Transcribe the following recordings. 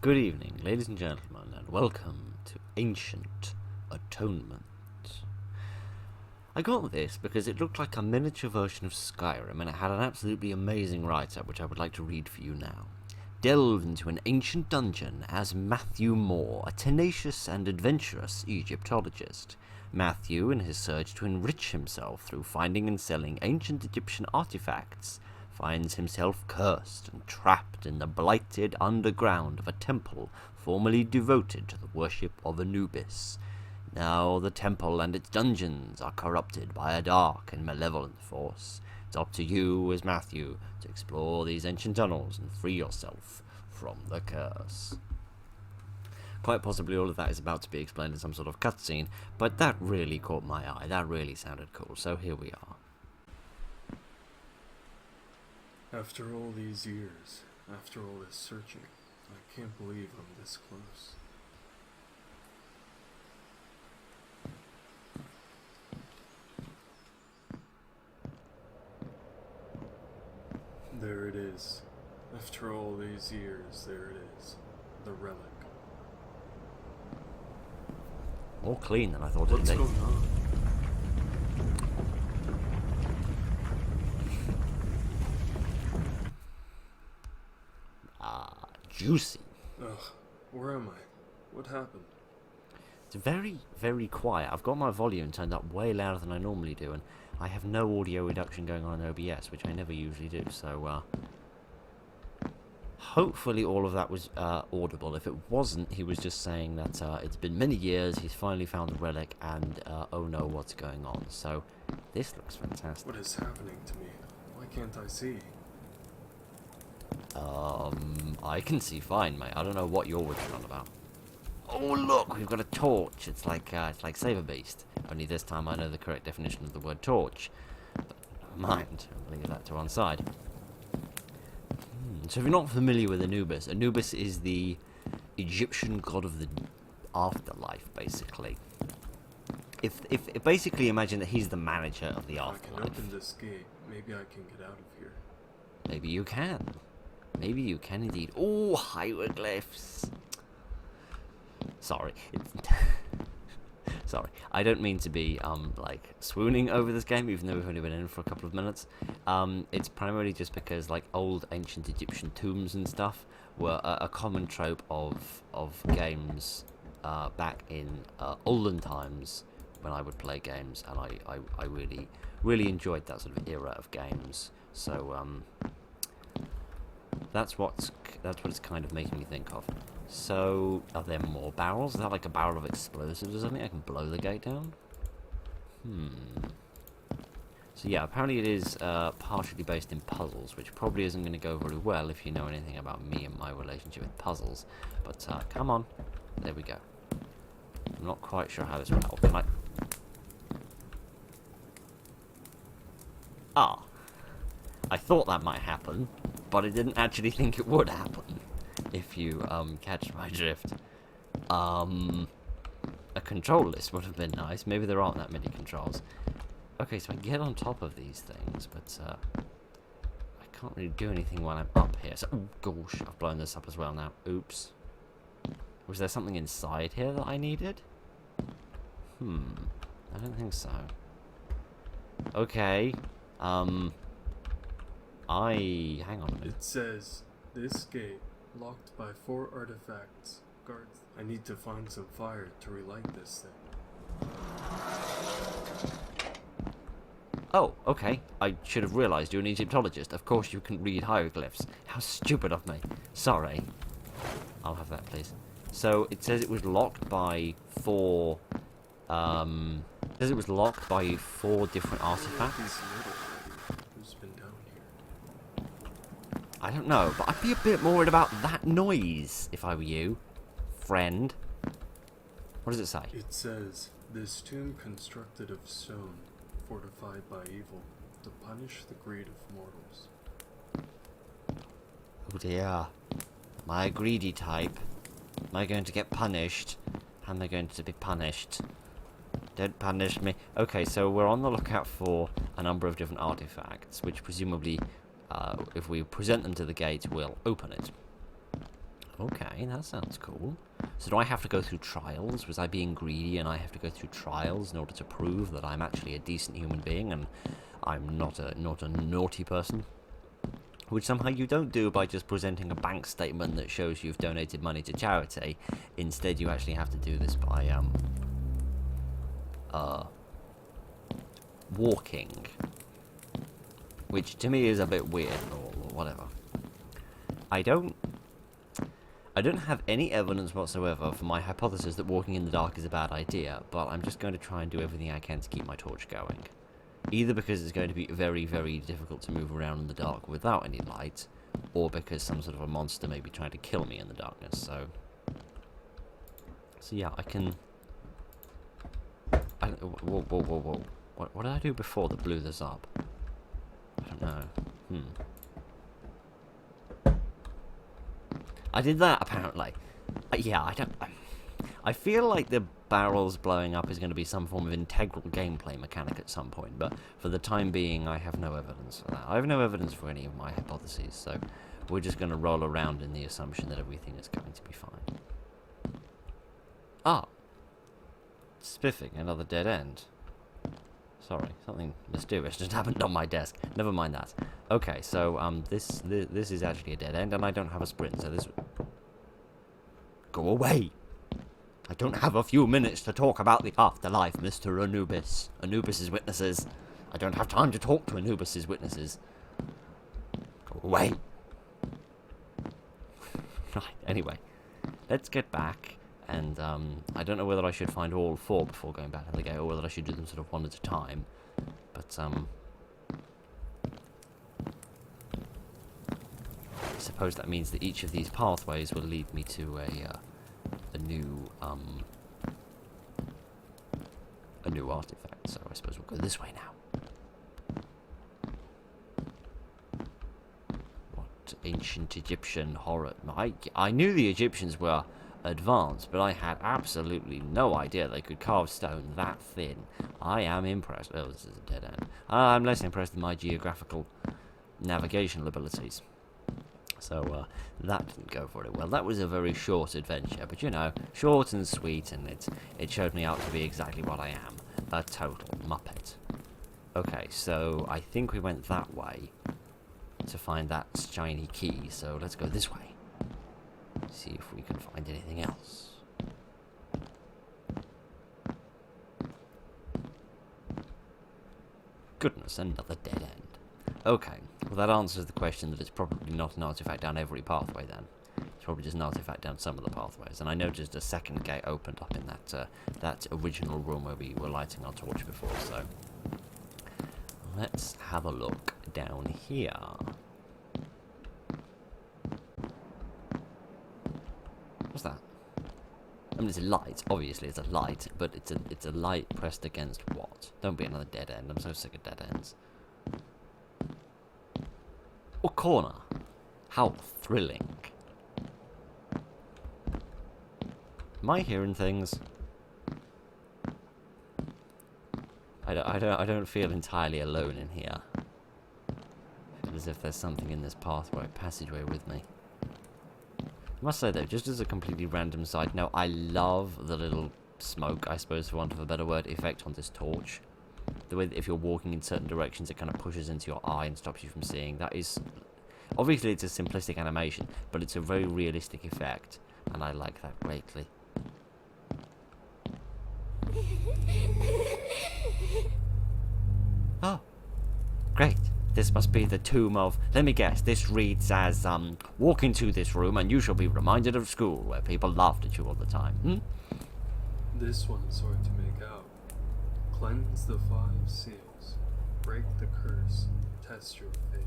Good evening, ladies and gentlemen, and welcome to Ancient Atonement. I got this because it looked like a miniature version of Skyrim, and it had an absolutely amazing write-up, which I would like to read for you now. Delve into an ancient dungeon as Matthew Moore, a tenacious and adventurous Egyptologist. Matthew, in his search to enrich himself through finding and selling ancient Egyptian artifacts, finds himself cursed and trapped in the blighted underground of a temple formerly devoted to the worship of Anubis. Now the temple and its dungeons are corrupted by a dark and malevolent force. It's up to you as Matthew to explore these ancient tunnels and free yourself from the curse. Quite possibly all of that is about to be explained in some sort of cutscene, but that really caught my eye. That really sounded cool, so here we are. After all these years, after all this searching, I can't believe I'm this close. There it is. After all these years, there it is. The relic. More clean than I thought it'd be. What's going on? Juicy. Ugh, where am I? What happened? It's very, very quiet. I've got my volume turned up way louder than I normally do, and I have no audio reduction going on in OBS, which I never usually do, so, hopefully all of that was, audible. If it wasn't, he was just saying that, it's been many years, he's finally found the relic, and, oh no, what's going on? So, this looks fantastic. What is happening to me? Why can't I see? I can see fine, mate. I don't know what you're working on about. Oh, look, we've got a torch. It's like SaberBeast. Only this time I know the correct definition of the word torch. But never mind, I'll leave that to one side. So if you're not familiar with Anubis, Anubis is the Egyptian god of the afterlife, basically. If basically imagine that he's the manager of the afterlife. I can open this gate. Maybe I can get out of here. Maybe you can. Maybe you can indeed. Oh, hieroglyphs. Sorry. Sorry. I don't mean to be, like, swooning over this game, even though we've only been in for a couple of minutes. It's primarily just because, like, old ancient Egyptian tombs and stuff were a common trope of games back in olden times when I would play games, and I really, really enjoyed that sort of era of games. So, that's what it's kind of making me think of. So, are there more barrels? Is that like a barrel of explosives or something? I can blow the gate down? So yeah, apparently it is partially based in puzzles, which probably isn't going to go very well if you know anything about me and my relationship with puzzles. But, come on. There we go. I'm not quite sure how this will help. Can I... Ah. I thought that might happen, but I didn't actually think it would happen, if you, catch my drift. A control list would have been nice. Maybe there aren't that many controls. Okay, so I can get on top of these things, but, I can't really do anything while I'm up here. So, oh, gosh, I've blown this up as well now. Oops. Was there something inside here that I needed? I don't think so. Okay, hang on a minute. It says, this gate, locked by 4 artifacts. Guards, I need to find some fire to relight this thing. Oh, okay. I should have realised you're an Egyptologist. Of course you can read hieroglyphs. How stupid of me. Sorry. I'll have that, please. So, it says it was locked by 4... it says it was locked by 4 different artifacts. Who's been down here? I don't know, but I'd be a bit more worried about that noise if I were you, friend. What does it say? It says, this tomb constructed of stone, fortified by evil, to punish the greed of mortals. Oh dear. Am I a greedy type? Am I going to get punished? How am I going to be punished? Don't punish me. Okay, so we're on the lookout for a number of different artifacts, which presumably, if we present them to the gate, will open it. Okay, that sounds cool. So do I have to go through trials? Was I being greedy and I have to go through trials in order to prove that I'm actually a decent human being and I'm not a naughty person? Which somehow you don't do by just presenting a bank statement that shows you've donated money to charity. Instead, you actually have to do this by walking, which to me is a bit weird, or whatever. I don't have any evidence whatsoever for my hypothesis that walking in the dark is a bad idea, but I'm just going to try and do everything I can to keep my torch going. Either because it's going to be very, very difficult to move around in the dark without any light, or because some sort of a monster may be trying to kill me in the darkness, so yeah, I can... Whoa. What did I do before that blew this up? I don't know. I did that, apparently. Yeah, I feel like the barrels blowing up is going to be some form of integral gameplay mechanic at some point, but for the time being, I have no evidence for that. I have no evidence for any of my hypotheses, so we're just going to roll around in the assumption that everything is going to be fine. Ah! Spiffing, another dead end. Sorry, something mysterious just happened on my desk. Never mind that. Okay, so this is actually a dead end, and I don't have a sprint, so this... Go away! I don't have a few minutes to talk about the afterlife, Mr. Anubis. Anubis's witnesses. I don't have time to talk to Anubis's witnesses. Go away! Right, anyway. Let's get back, and I don't know whether I should find all four before going back to the gate, or whether I should do them sort of one at a time. But, I suppose that means that each of these pathways will lead me to a new artifact, so I suppose we'll go this way now. What ancient Egyptian horror... I knew the Egyptians were advanced, but I had absolutely no idea they could carve stone that thin. I am impressed. Oh, this is a dead end. I'm less impressed with my geographical navigational abilities. So, that didn't go very well. That was a very short adventure, but you know, short and sweet, and it showed me out to be exactly what I am. A total muppet. Okay, so I think we went that way to find that shiny key, so let's go this way. See if we can find anything else. Goodness, another dead end. Okay, well that answers the question that it's probably not an artifact down every pathway then. It's probably just an artifact down some of the pathways. And I noticed a second gate opened up in that original room where we were lighting our torch before, so... Let's have a look down here. What's that? I mean, it's a light. Obviously, it's a light, but it's a light pressed against what? Don't be another dead end. I'm so sick of dead ends. Or corner. How thrilling. Am I hearing things? I don't feel entirely alone in here. I feel as if there's something in this passageway with me. I must say though, just as a completely random side note, I love the little smoke, I suppose for want of a better word, effect on this torch. The way that if you're walking in certain directions, it kind of pushes into your eye and stops you from seeing. That is... Obviously, it's a simplistic animation, but it's a very realistic effect, and I like that greatly. Oh, great. This must be the tomb of... Let me guess, this reads as, walk into this room and you shall be reminded of school, where people laughed at you all the time, This one's hard to make out. Cleanse the 5 seals. Break the curse. Test your fate.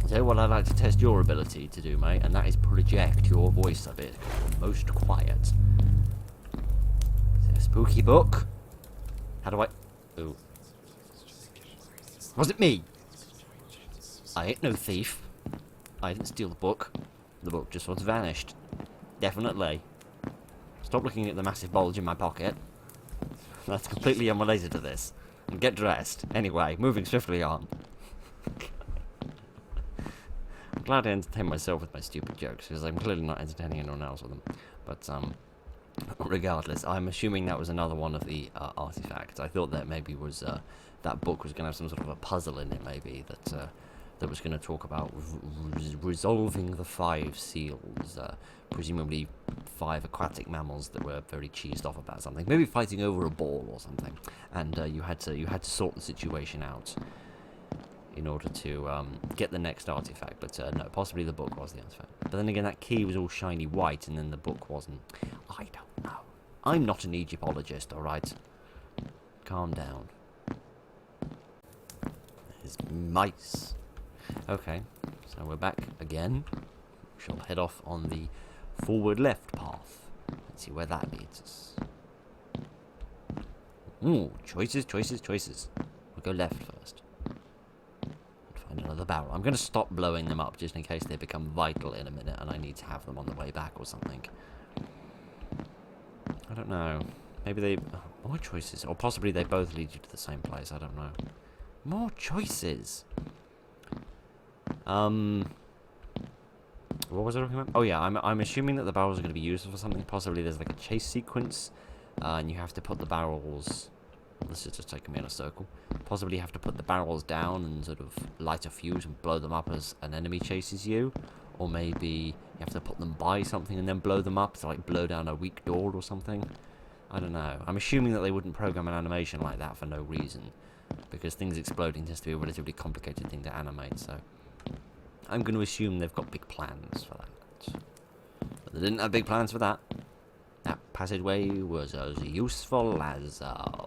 I'll tell you what I'd like to test your ability to do, mate, and that is project your voice a bit. You're most quiet. Is it a spooky book? How do I... Ooh. Was it me? I ain't no thief. I didn't steal the book. The book just was vanished. Definitely. Stop looking at the massive bulge in my pocket. That's completely unrelated to this. And get dressed. Anyway, moving swiftly on. glad I entertain myself with my stupid jokes, because I'm clearly not entertaining anyone else with them. But, regardless, I'm assuming that was another one of the artifacts. I thought that maybe was that book was going to have some sort of a puzzle in it, maybe, that was going to talk about resolving the 5 seals, presumably 5 aquatic mammals that were very cheesed off about something, maybe fighting over a ball or something, and you had to sort the situation out in order to get the next artifact. But no, possibly the book was the artifact. But then again, that key was all shiny white, and then the book wasn't. I don't know. I'm not an Egyptologist, all right? Calm down. There's mice. Okay, so we're back again. We shall head off on the forward left path. Let's see where that leads us. Ooh, choices. We'll go left first. Find another barrel. I'm going to stop blowing them up just in case they become vital in a minute and I need to have them on the way back or something. I don't know. Maybe they... Oh, more choices. Or possibly they both lead you to the same place. I don't know. More choices. What was I talking about? Oh yeah, I'm assuming that the barrels are going to be useful for something. Possibly there's like a chase sequence, and you have to put the barrels... This is just taking me in a circle. Possibly you have to put the barrels down and sort of light a fuse and blow them up as an enemy chases you. Or maybe you have to put them by something and then blow them up to like blow down a weak door or something. I don't know. I'm assuming that they wouldn't program an animation like that for no reason, because things exploding tends to be a relatively complicated thing to animate, so I'm going to assume they've got big plans for that. But they didn't have big plans for that. That passageway was as useful as, I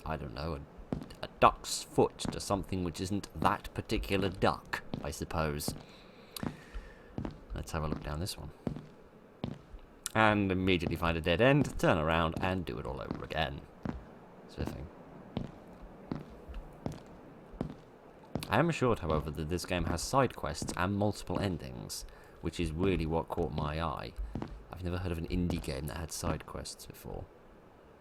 don't know, a duck's foot to something which isn't that particular duck, I suppose. Let's have a look down this one. And immediately find a dead end, turn around, and do it all over again. Sort of thing. I am assured, however, that this game has side quests and multiple endings, which is really what caught my eye. I've never heard of an indie game that had side quests before.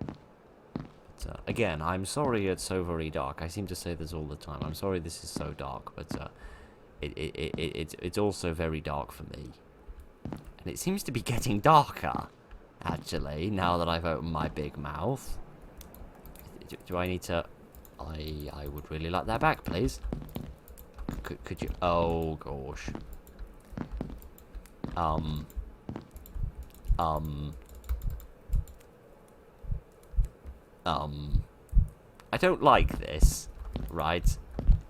But, again, I'm sorry it's so very dark. I seem to say this all the time. I'm sorry this is so dark, but it's also very dark for me. And it seems to be getting darker, actually, now that I've opened my big mouth. Do I need to... I would really like that back, please. Could you... Oh, gosh. I don't like this, right?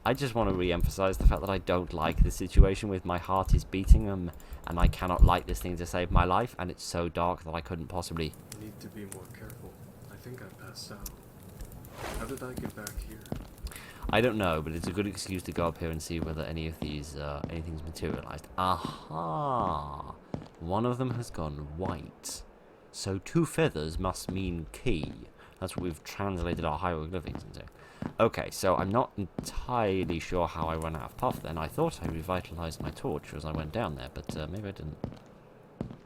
I just want to re-emphasize the fact that I don't like this situation with my heart is beating and I cannot light this thing to save my life, and it's so dark that I couldn't possibly... Need to be more careful. I think I passed out. How did I get back here? I don't know, but it's a good excuse to go up here and see whether any of these, anything's materialized. Aha! One of them has gone white. So 2 feathers must mean key. That's what we've translated our hieroglyphics into. Okay, so I'm not entirely sure how I ran out of puff then. I thought I revitalized my torch as I went down there, but maybe I didn't.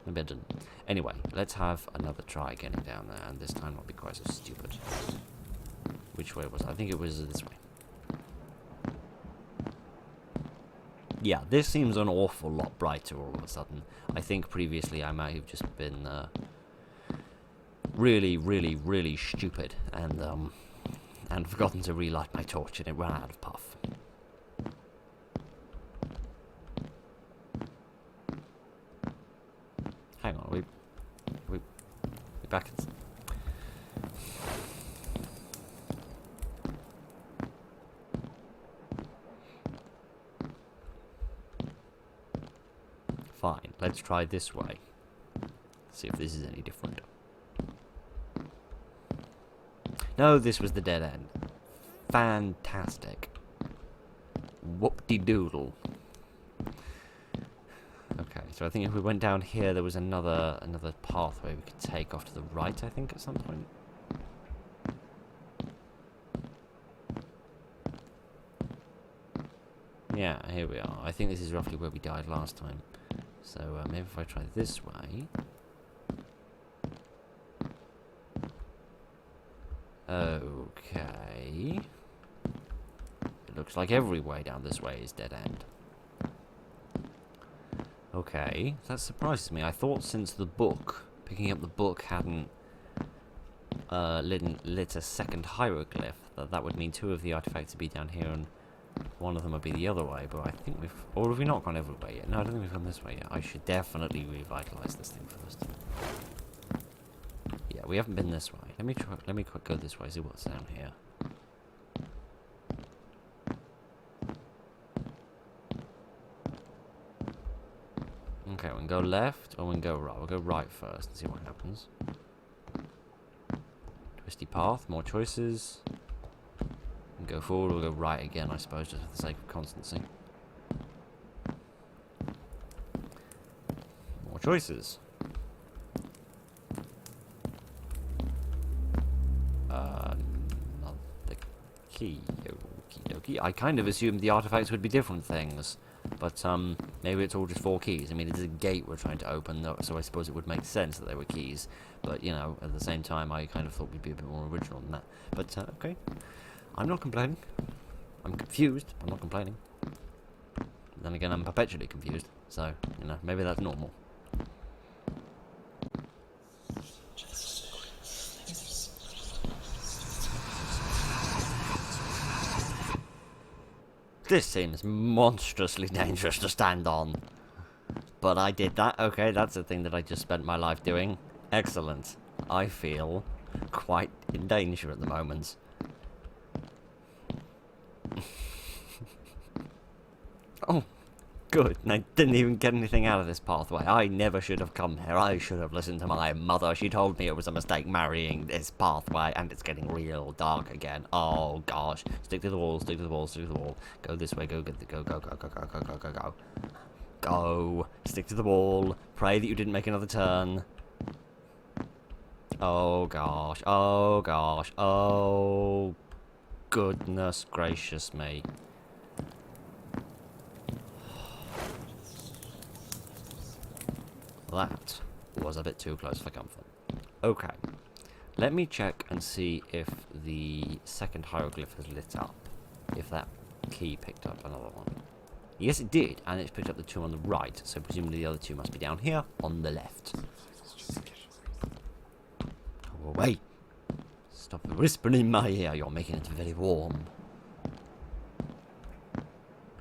Maybe I didn't. Anyway, let's have another try getting down there, and this time not be quite so stupid. Which way was it? I think it was this way. Yeah, this seems an awful lot brighter all of a sudden. I think previously I might have just been really stupid and forgotten to relight my torch and it ran out of puff. Hang on, we back at... Fine, let's try this way. See if this is any different. No, this was the dead end. Fantastic. Whoop-de-doodle. Okay, so I think if we went down here, there was another pathway we could take off to the right, I think, at some point. Yeah, here we are. I think this is roughly where we died last time. So maybe if I try this way... Okay. It looks like every way down this way is dead end. Okay, that surprises me. I thought since the book, picking up the book hadn't lit a second hieroglyph, that would mean 2 of the artifacts would be down here and one of them would be the other way, but I think we've... Or have we not gone every way yet? No, I don't think we've gone this way yet. I should definitely revitalize this thing first. Yeah, we haven't been this way. Let me go this way, see what's down here. Okay, we can go left or we can go right. We'll go right first and see what happens. Twisty path, more choices. And go forward or go right again, I suppose, just for the sake of constancy. More choices. The key. Okie dokie. I kind of assumed the artifacts would be different things. But maybe it's all just 4 keys. I mean, it is a gate we're trying to open, though, so I suppose it would make sense that they were keys. But, you know, at the same time, I kind of thought we'd be a bit more original than that. But, okay. I'm not complaining. I'm confused. I'm not complaining. Then again, I'm perpetually confused. So, you know, maybe that's normal. This seems monstrously dangerous to stand on. But I did that. Okay, that's a thing that I just spent my life doing. Excellent. I feel quite in danger at the moment. Oh, good. And I didn't even get anything out of this pathway. I never should have come here. I should have listened to my mother. She told me it was a mistake marrying this pathway, and it's getting real dark again. Oh, gosh. Stick to the wall, stick to the wall, stick to the wall. Go this way, go. Go. Stick to the wall. Pray that you didn't make another turn. Oh, gosh. Oh, gosh. Oh, goodness gracious me. That was a bit too close for comfort. Okay. Let me check and see if the second hieroglyph has lit up. If that key picked up another one. Yes, it did, and it's picked up the 2 on the right, so presumably the other 2 must be down here on the left. Go away. Stop whispering in my ear. You're making it very warm.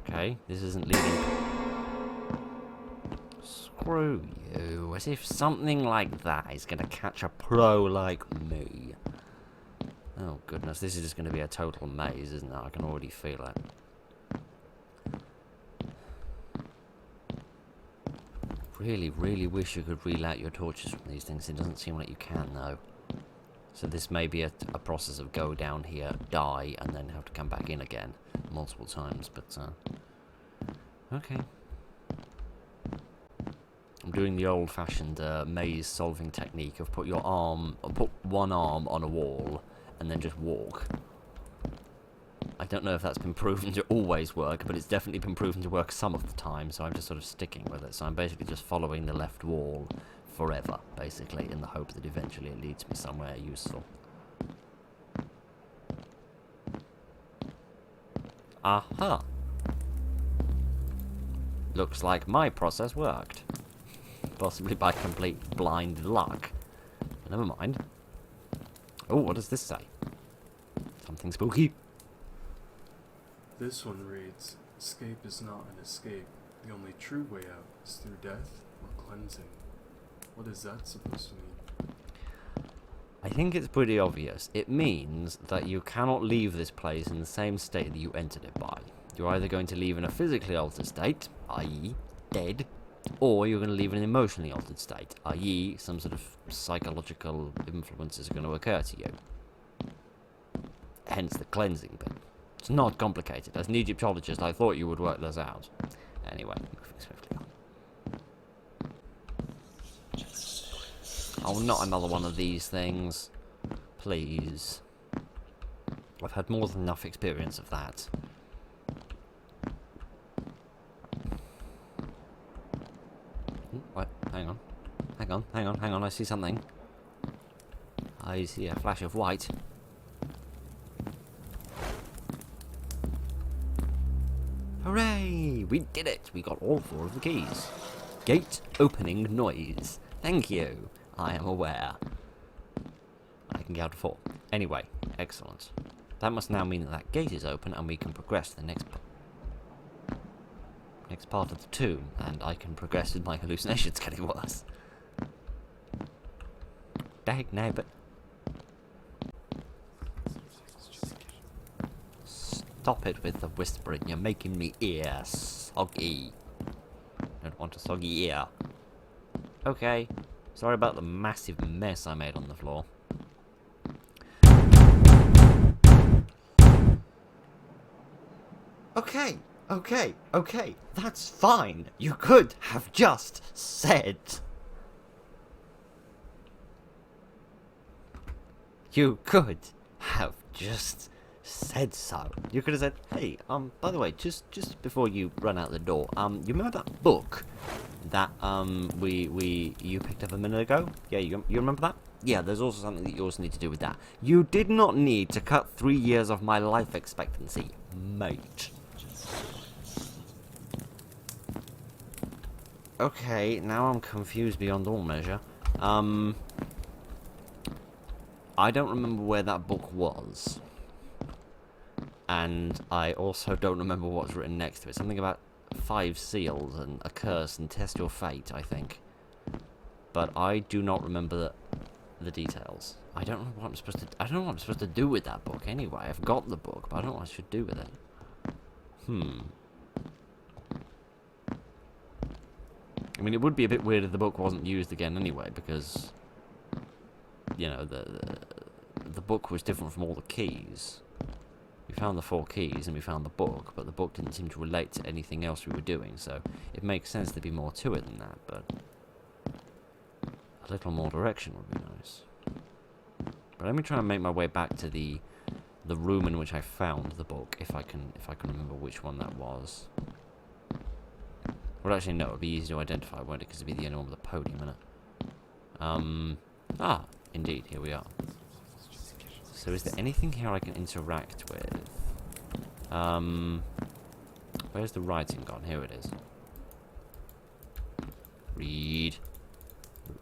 Okay, this isn't leading... Screw you, as if something like that is going to catch a pro like me. Oh goodness, this is just going to be a total maze, isn't it? I can already feel it. Really wish you could relight your torches from these things. It doesn't seem like you can, though. So this may be a process of go down here, die, and then have to come back in again multiple times, but, okay. I'm doing the old-fashioned maze-solving technique of put one arm on a wall and then just walk. I don't know if that's been proven to always work, but it's definitely been proven to work some of the time, so I'm just sort of sticking with it. So I'm basically just following the left wall forever, basically, in the hope that eventually it leads me somewhere useful. Aha! Looks like my process worked. Possibly by complete blind luck. But never mind. Oh, what does this say? Something spooky. This one reads, escape is not an escape. The only true way out is through death or cleansing. What is that supposed to mean? I think it's pretty obvious. It means that you cannot leave this place in the same state that you entered it by. You're either going to leave in a physically altered state, i.e. dead, or you're going to leave in an emotionally altered state, i.e. some sort of psychological influences are going to occur to you. Hence the cleansing bit. It's not complicated. As an Egyptologist, I thought you would work this out. Anyway, moving swiftly on. Oh, not another one of these things. Please. I've had more than enough experience of that. What? Hang on, I see something. I see a flash of white. Hooray! We did it! We got all 4 of the keys. Gate opening noise. Thank you. I am aware. I can get out to 4. Anyway, excellent. That must now mean that that gate is open and we can progress to the next part of the tomb, and I can progress with my hallucinations getting worse. Dag nabbit. Stop it with the whispering, you're making me ear soggy. Don't want a soggy ear. Okay, sorry about the massive mess I made on the floor. Okay, that's fine. You could have just said. You could have just said so. You could have said, hey, by the way, just before you run out the door, you remember that book that, you picked up a minute ago? Yeah, you remember that? Yeah, there's also something that you also need to do with that. You did not need to cut 3 years of my life expectancy, mate. Okay, now I'm confused beyond all measure. I don't remember where that book was. And I also don't remember what's written next to it. Something about 5 seals and a curse and test your fate, I think. But I do not remember the details. I don't know what I'm supposed to. I don't know what I'm supposed to do with that book. Anyway, I've got the book, but I don't know what I should do with it. I mean, it would be a bit weird if the book wasn't used again anyway, because you know the book was different from all the keys. We found the 4 keys and we found the book, but the book didn't seem to relate to anything else we were doing, so it makes sense there'd be more to it than that, but a little more direction would be nice. But let me try and make my way back to the room in which I found the book, if I can remember which one that was. Well, actually, no, it'd be easy to identify, won't it? Because it'd be the only one with a podium in it. Indeed, here we are. So is there anything here I can interact with? Where's the writing gone? Here it is. Read.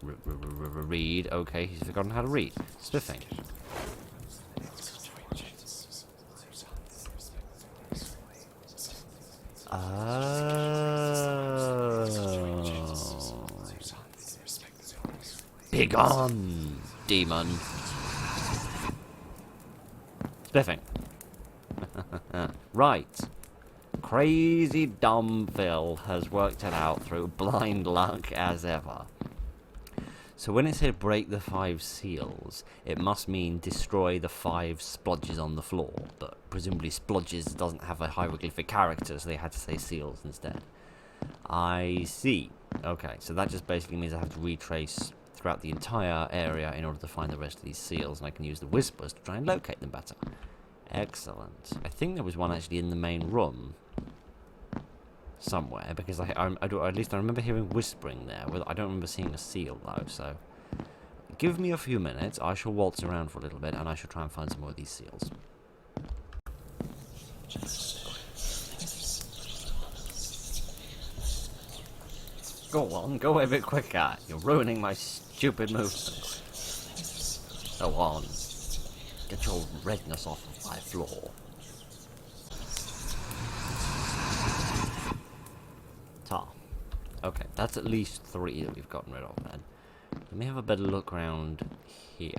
Read. Okay, he's forgotten how to read. Spiffing. Begone, demon. Spiffing. Right. Crazy dumb Phil has worked it out through blind luck as ever. So when it said break the 5 seals, it must mean destroy the 5 splodges on the floor, but presumably splodges doesn't have a hieroglyphic character, so they had to say seals instead. I see. Okay, so that just basically means I have to retrace throughout the entire area in order to find the rest of these seals, and I can use the whispers to try and locate them better. Excellent. I think there was one actually in the main room somewhere, because at least I remember hearing whispering there. I don't remember seeing a seal though, so give me a few minutes. I shall waltz around for a little bit and I shall try and find some more of these seals. Go on, go a bit quicker. You're ruining my stupid movements. Go on. Get your redness off of my floor. Tar. Okay, that's at least 3 that we've gotten rid of then. Let me have a better look around here.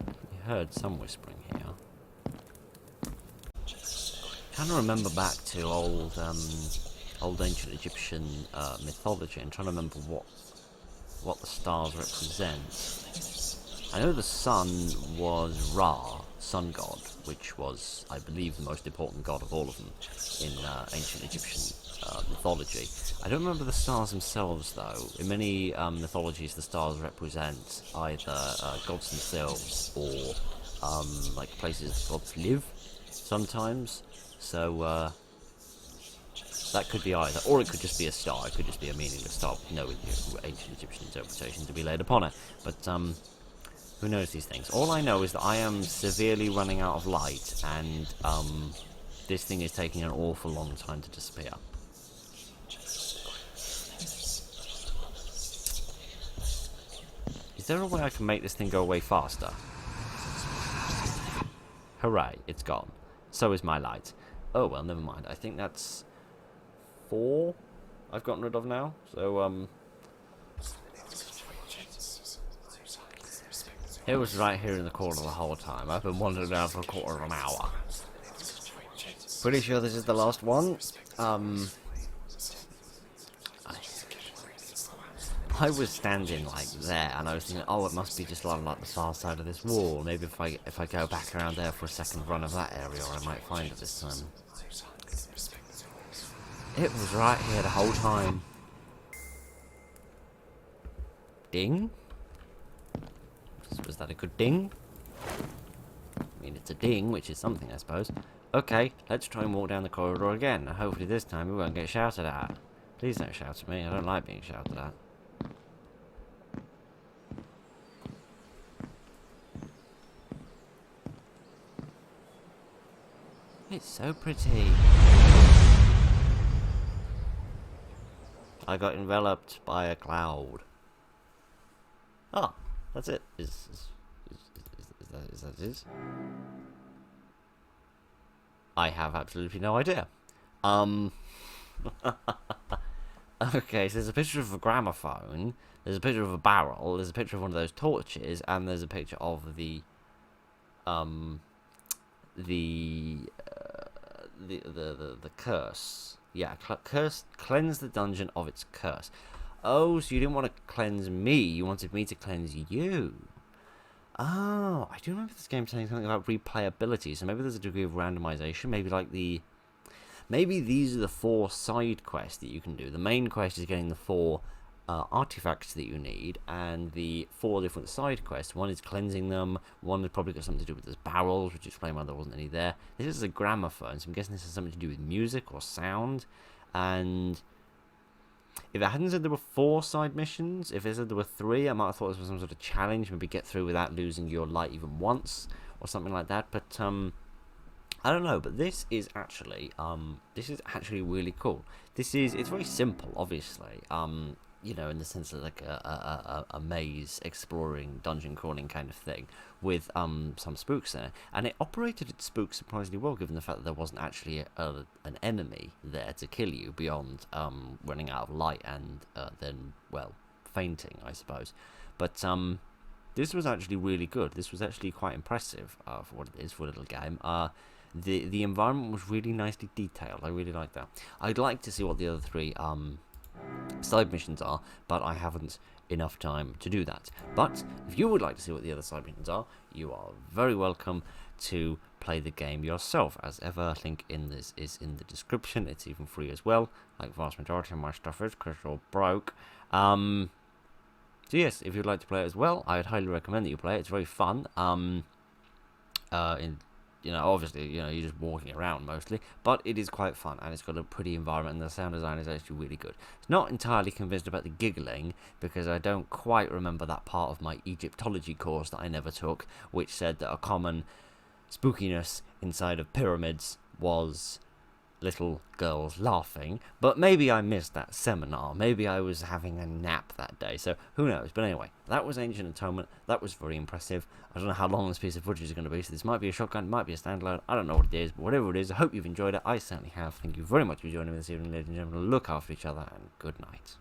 We heard some whispering here. Kind of remember back to old ancient Egyptian mythology and trying to remember what the stars represent. I know the sun was Ra, sun god, which was, I believe, the most important god of all of them in ancient Egyptian mythology. I don't remember the stars themselves, though. In many mythologies, the stars represent either gods themselves or like places gods live, sometimes. So that could be either, or it could just be a star. It could just be a meaningless star with no ancient Egyptian interpretation to be laid upon it. But who knows these things? All I know is that I am severely running out of light, and this thing is taking an awful long time to disappear. Is there a way I can make this thing go away faster? Hooray, it's gone. So is my light. Oh well, never mind. I think that's 4 I've gotten rid of now. So, it was right here in the corner the whole time. I've been wandering around for a quarter of an hour. Pretty sure this is the last one. I was standing like there, and I was thinking, oh, it must be just on like the far side of this wall. Maybe if I go back around there for a second run of that area, I might find it this time. It was right here the whole time. Ding? Was that a good ding? I mean, it's a ding, which is something, I suppose. Okay, let's try and walk down the corridor again, and hopefully this time we won't get shouted at. Please don't shout at me, I don't like being shouted at. It's so pretty. I got enveloped by a cloud. Oh, that's it. Is that it? I have absolutely no idea. Okay, so there's a picture of a gramophone, there's a picture of a barrel, there's a picture of one of those torches, and there's a picture of the curse. Yeah, cleanse the dungeon of its curse. Oh, so you didn't want to cleanse me, you wanted me to cleanse you. Oh, I do remember this game saying something about replayability, so maybe there's a degree of randomization, maybe these are the 4 side quests that you can do. The main quest is getting the 4 artifacts that you need, and the 4 different side quests. One is cleansing them, one has probably got something to do with those barrels, which explains why there wasn't any there. This is a gramophone, so I'm guessing this has something to do with music or sound, and if it hadn't said there were 4 side missions, if it said there were 3, I might have thought this was some sort of challenge, maybe get through without losing your light even once, or something like that, but I don't know, but this is actually really cool. It's very simple, obviously, you know, in the sense of like a maze exploring, dungeon crawling kind of thing, with some spooks in it, and it operated its spooks surprisingly well, given the fact that there wasn't actually an enemy there to kill you beyond running out of light and then, well, fainting, I suppose. But this was actually really good. This was actually quite impressive for what it is for a little game. The environment was really nicely detailed. I really like that. I'd like to see what the other 3 side missions are, but I haven't enough time to do that. But if you would like to see what the other side missions are, you are very welcome to play the game yourself. As ever, link in this is in the description. It's even free as well, like the vast majority of my stuff is, because it's all broke. So yes, if you'd like to play it as well, I would highly recommend that you play it. It's very fun. You know, obviously, you know, you're just walking around mostly, but it is quite fun, and it's got a pretty environment, and the sound design is actually really good. It's not entirely convinced about the giggling, because I don't quite remember that part of my Egyptology course that I never took, which said that a common spookiness inside of pyramids was little girls laughing, but maybe I missed that seminar. Maybe I was having a nap that day, so who knows. But anyway, that was Ancient Atonement. That was very impressive. I don't know how long this piece of footage is going to be, so this might be a shotgun, it might be a standalone, I don't know what it is, but whatever it is, I hope you've enjoyed it. I certainly have. Thank you very much for joining me this evening, ladies and gentlemen. Look after each other, and good night.